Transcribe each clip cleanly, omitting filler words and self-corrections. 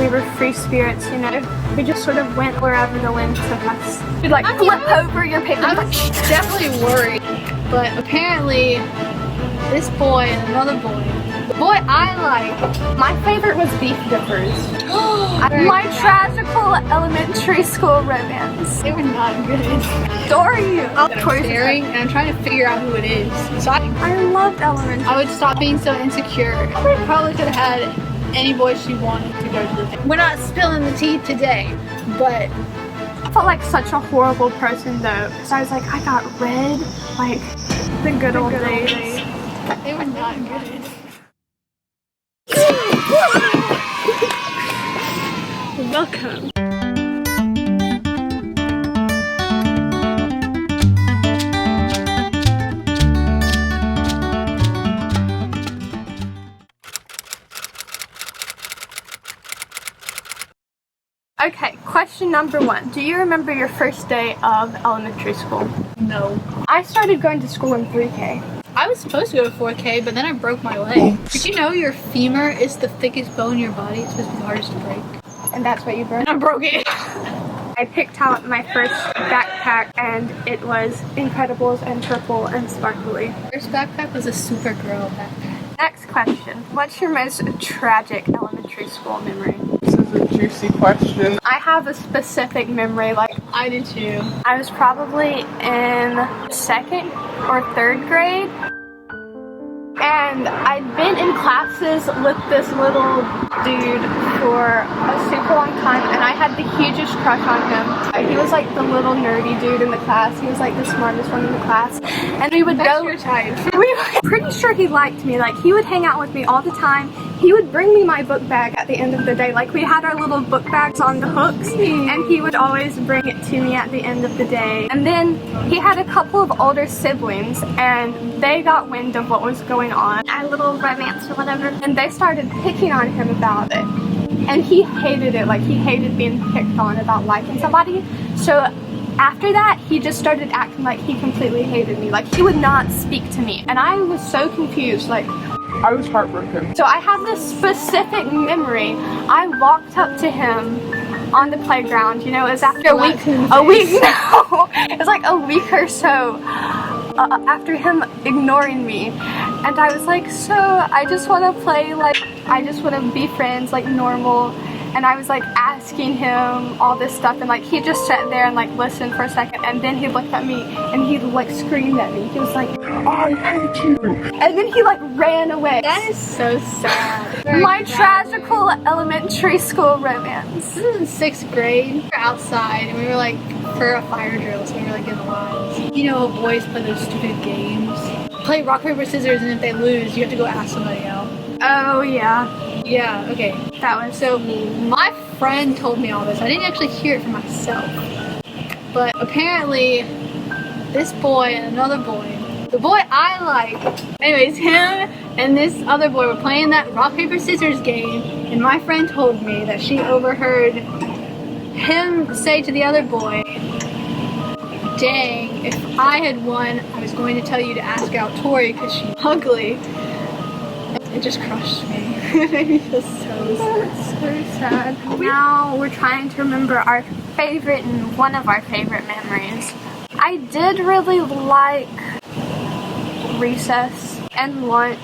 we were free spirits, you know. We just sort of went wherever the wind took us. You'd like flip over your paper. I was definitely worried, but apparently this boy and another boy, the boy I like, my favorite was beef dippers. My tragical elementary school romance. they were not good. Story. I'm staring and I'm trying to figure out who it is. So I loved elementary. I would stop being so insecure. I probably could have had any boy she wanted to go to the thing. We're not spilling the tea today, but I felt like such a horrible person though, because I was like, I got red, like the good old days. they were not good. Welcome. Okay, question number 1. Do you remember your first day of elementary school? No. I started going to school in 3K. I was supposed to go to 4K, but then I broke my leg. Did you know your femur is the thickest bone in your body? It's supposed to be the hardest to break. And that's what you broke? And I broke it. I picked out my first backpack and it was Incredibles and purple and sparkly. First backpack was a Supergirl backpack. Next question. What's your most tragic elementary school memory? This is a juicy question. I have a specific memory, like I did too. I was probably in 2nd or 3rd grade. And I'd been in classes with this little dude for a super long time and I had the hugest crush on him. He was like the little nerdy dude in the class. He was like the smartest one in the class. And we would That's go. your type. We were pretty sure he liked me. Like he would hang out with me all the time. He would bring me my book bag at the end of the day. Like we had our little book bags on the hooks and he would always bring it to me at the end of the day. And then he had a couple of older siblings and they got wind of what was going on. Our little romance or whatever. And they started picking on him about it. And he hated it. Like he hated being picked on about liking somebody. So after that, he just started acting like he completely hated me. Like he would not speak to me. And I was so confused. Like I was heartbroken. so I have this specific memory. I walked up to him on the playground, you know, it was after a week, no, it was like a week or so after him ignoring me. And I was like, so I just want to play, like, I just want to be friends, like normal. And I was like asking him all this stuff and like he just sat there and like listened for a second and then he looked at me and he like screamed at me. He was like, I hate you. and then he like ran away. That is so sad. My tragical elementary school romance. This was in 6th grade. We were outside and we were like for a fire drill, so we were like in lines. You know, boys play those stupid games. Play rock, paper, scissors, and if they lose, you have to go ask somebody else. Oh yeah. Yeah, okay. That was So my friend told me all this. I didn't actually hear it for myself. But apparently this boy and another boy, the boy I like, anyways, him and this other boy were playing that rock, paper, scissors game, and my friend told me that she overheard him say to the other boy, dang, if I had won, I was going to tell you to ask out Tori because she's ugly. It just crushed me. It made me feel so sad. That's so sad. Now we're trying to remember our favorite and one of our favorite memories. I did really like recess and lunch.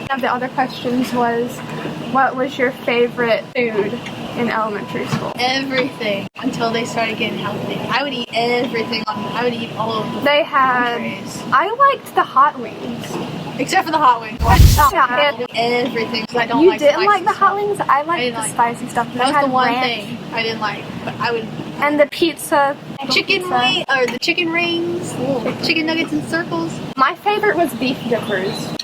One of the other questions was, what was your favorite food in elementary school? Everything until they started getting healthy. I would eat everything on them. I would eat all of them. They had, entrees. I liked the hot wings. Except for the hot wings. Everything. I don't You like didn't spicy like the hot stuff. wings? I liked didn't the like spicy stuff. They That was had the one ranch. thing I didn't like. But I would. And the pizza. Chicken pizza. wing or the chicken rings, chicken nuggets in circles. My favorite was beef dippers.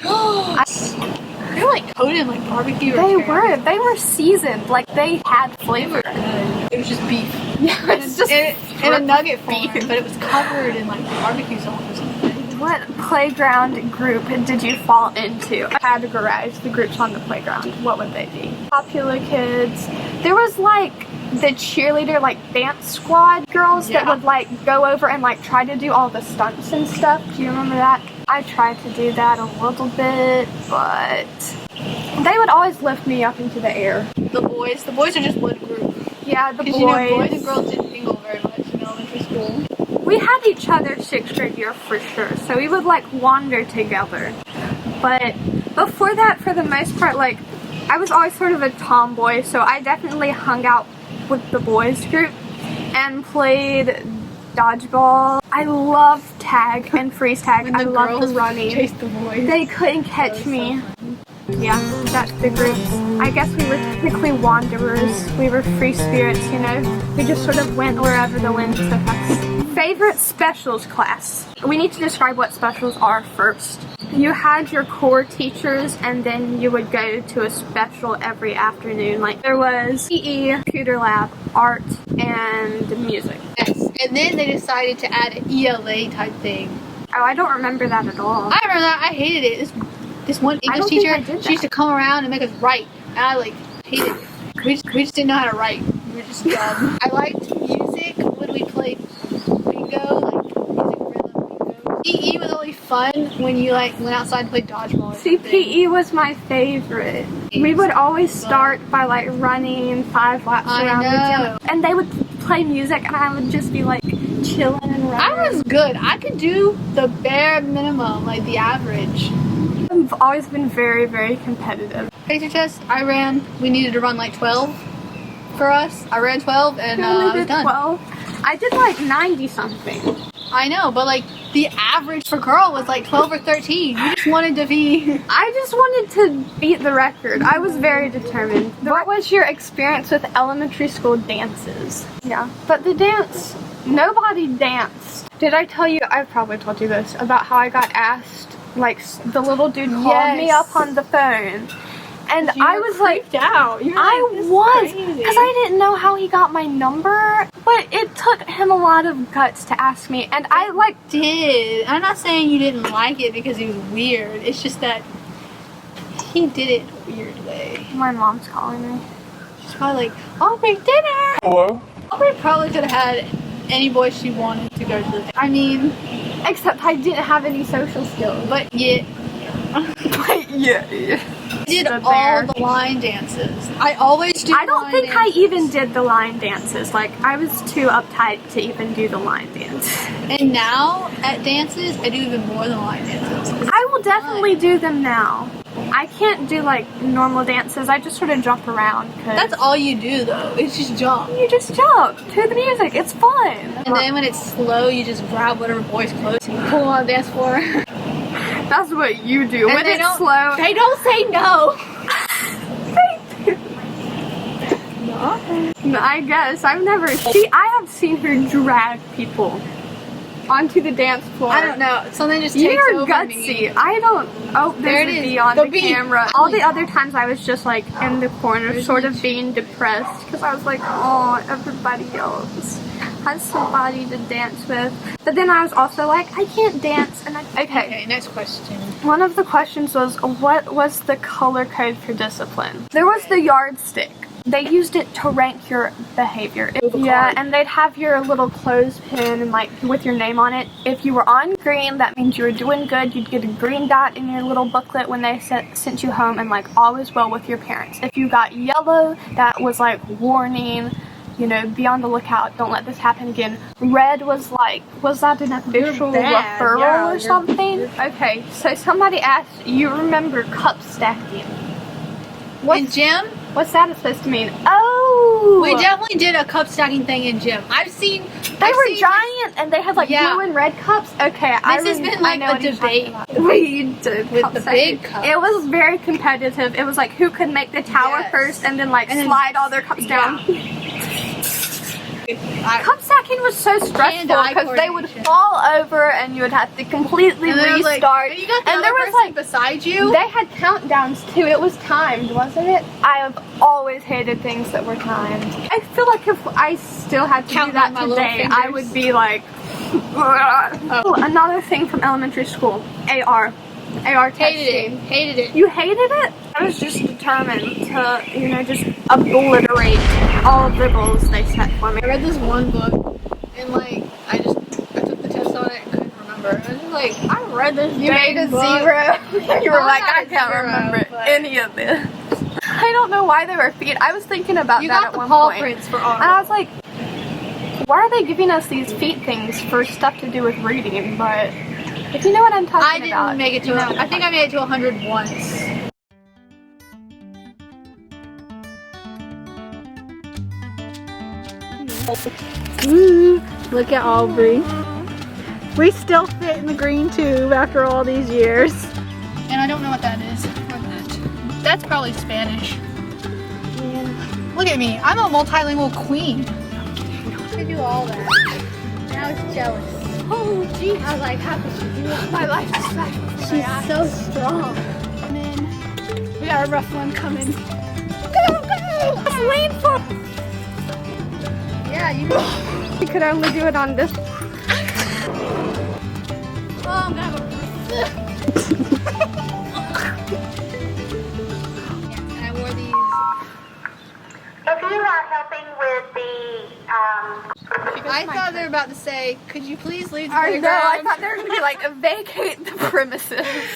They were like coated in like barbecue. They were seasoned. Like they had flavor. It was just beef. Yeah, it's just in a nugget form, beef. but it was covered in like barbecue sauce or something. What playground group did you fall into? Categorize the groups on the playground. What would they be? Popular kids. There was like the cheerleader, like dance squad girls that would like go over and like try to do all the stunts and stuff. Do you remember that? I tried to do that a little bit, but They would always lift me up into the air. The boys are just one group. Yeah, the boys. You know, boys and girls didn't mingle very much in elementary school. We had each other 6th grade year for sure, so we would like wander together. But before that, for the most part, like, I was always sort of a tomboy, so I definitely hung out with the boys group and played dodgeball. I loved tag and freeze tag. When I the loved girls running. chased the boys. They couldn't catch me. Yeah, that's the groups. I guess we were technically wanderers. We were free spirits, you know. We just sort of went wherever the wind took us. Favorite specials class. We need to describe what specials are first. You had your core teachers, and then you would go to a special every afternoon. Like, there was PE, computer lab, art, and music. Yes, and then they decided to add an ELA type thing. Oh, I don't remember that at all. I remember that. I hated it. This one English teacher, she used to come around and make us write. And I like hated it. We just didn't know how to write. We were just dumb. I liked music when we played bingo, like music rhythm bingo. PE was only fun when you like went outside and played dodgeball. See, PE was my favorite. We would always start by like running 5 laps around the gym, and they would play music, and I would just be like chilling and running. I was good. I could do the bare minimum, like the average. I've always been very, very competitive. Pacer test, I ran. We needed to run like 12 for us. I ran 12 and I was done. 12. I did like 90 something. I know, but like the average for girl was like 12 or 13. You just wanted to be. I just wanted to beat the record. I was very determined. What was your experience with elementary school dances? Yeah, but the dance, nobody danced. Did I tell you, I've probably told you this, about how I got asked, like, the little dude called me up on the phone. And I was like, out. I was, because I didn't know how he got my number, but it took him a lot of guts to ask me, and I like did. I'm not saying you didn't like it because he was weird. It's just that he did it in a weird way. My mom's calling me. She's probably like, I'll make dinner. Hello? Aubrey probably could have had any boy she wanted to go to the. I mean, except I didn't have any social skills. But yeah. But yeah. I did all the line dances. I always do. I don't think I even did the line dances. Like, I was too uptight to even do the line dance. And now at dances, I do even more than line dances. I will definitely do them now. I can't do like normal dances. I just sort of jump around. That's all you do though. It's just jump. You just jump to the music. It's fun. And then when it's slow, you just grab whatever boy's close and pull on the dance floor. That's what you do. And when it's slow, they don't say no. No, I guess I have seen her drag people onto the dance floor. I don't know. Something just takes You're over gutsy. me. I don't. Oh, there's a bee on the camera. All the other times I was just like in the corner, sort of being depressed because I was like, oh, everybody else has somebody to dance with. But then I was also like, I can't dance. And Okay, next question. One of the questions was, what was the color code for discipline? There was the yardstick. They used it to rank your behavior. Yeah, and they'd have your little clothespin and like with your name on it. If you were on green, that means you were doing good. You'd get a green dot in your little booklet when they sent you home, and like all is well with your parents. If you got yellow, that was like warning, you know, be on the lookout, don't let this happen again. Red was like, was that an official referral or something? Okay, so somebody asked, you remember cup stacking? In gym? What's that supposed to mean? Oh! We definitely did a cup stacking thing in gym. They were giant and they had like blue and red cups. Okay, this has been like a debate. We did with the big cups. It was very competitive. It was like who could make the tower first and then like slide all their cups down. Cup stacking was so stressful because they would fall over and you would have to completely restart. And you got the other person beside you. They had countdowns too. It was timed, wasn't it? I have always hated things that were timed. I feel like if I still had to do that today, I would be like. Another thing from elementary school, AR testing. Hated it. You hated it? I was just determined to, you know, just obliterate all of the goals they set for me. I read this one book and like I took the test on it and couldn't remember remember. I was just like, I read this. You made a book. zero. You were Well, like, not I a can't zero, remember but- any of this. I don't know why they were feet. I was thinking about You that got at the one paw point. prints for And art. I was like, why are they giving us these feet things for stuff to do with reading? But if you know what I'm talking I about. didn't make it to. you know. I think I made it to 100 once. Ooh, look at Aubrey. We still fit in the green tube after all these years. And I don't know what that is. That's probably Spanish. Look at me. I'm a multilingual queen. I do all that. And I was jealous. Oh, geez. I was like, how could she do it? My life is back. She's so strong. And then we got a rough one coming. Go, go! It's lean for. Yeah, you can. We could only do it on this. Oh, I'm gonna have and I wore these. If you are helping with the, I thought they were about to say, could you please leave the I know. I playground? thought they were gonna be like, vacate the premises.